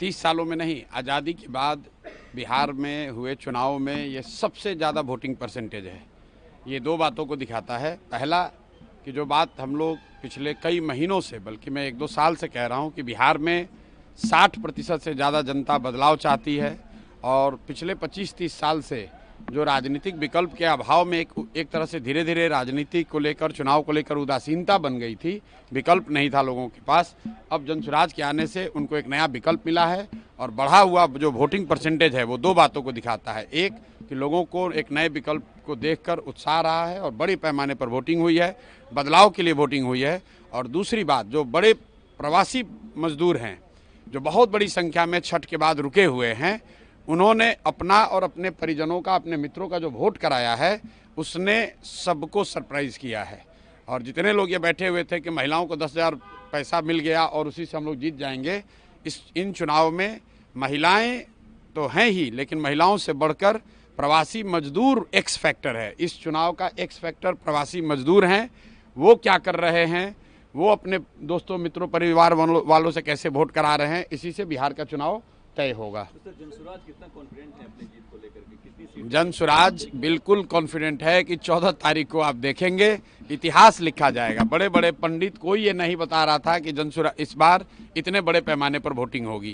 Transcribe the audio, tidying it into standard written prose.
30 सालों में नहीं, आज़ादी के बाद बिहार में हुए चुनाव में ये सबसे ज़्यादा वोटिंग परसेंटेज है। ये दो बातों को दिखाता है। पहला कि जो बात हम लोग पिछले कई महीनों से, बल्कि मैं 1-2 साल से कह रहा हूँ कि बिहार में 60% से ज़्यादा जनता बदलाव चाहती है और पिछले 25-30 साल से जो राजनीतिक विकल्प के अभाव में एक तरह से धीरे धीरे राजनीति को लेकर, चुनाव को लेकर उदासीनता बन गई थी, विकल्प नहीं था लोगों के पास। अब जनसुराज के आने से उनको एक नया विकल्प मिला है और बढ़ा हुआ जो वोटिंग परसेंटेज है वो दो बातों को दिखाता है। एक कि लोगों को एक नए विकल्प को देखकर उत्साह रहा है और बड़े पैमाने पर वोटिंग हुई है, बदलाव के लिए वोटिंग हुई है। और दूसरी बात, जो बड़े प्रवासी मजदूर हैं जो बहुत बड़ी संख्या में छठ के बाद रुके हुए हैं, उन्होंने अपना और अपने परिजनों का, अपने मित्रों का जो वोट कराया है उसने सबको सरप्राइज़ किया है। और जितने लोग ये बैठे हुए थे कि महिलाओं को 10,000 पैसा मिल गया और उसी से हम लोग जीत जाएंगे, इन चुनाव में महिलाएं तो हैं ही, लेकिन महिलाओं से बढ़कर प्रवासी मजदूर एक्स फैक्टर है। इस चुनाव का एक्स फैक्टर प्रवासी मजदूर हैं। वो क्या कर रहे हैं, वो अपने दोस्तों, मित्रों, परिवार वालों से कैसे वोट करा रहे हैं, इसी से बिहार का चुनाव तय होगा। जनसुराज कितना कॉन्फिडेंट है अपनी जीत को लेकर के? कितनी सीट? जनसुराज बिल्कुल कॉन्फिडेंट है कि 14 तारीख को आप देखेंगे इतिहास लिखा जाएगा। बड़े बड़े पंडित, कोई ये नहीं बता रहा था कि जनसुराज इस बार इतने बड़े पैमाने पर वोटिंग होगी।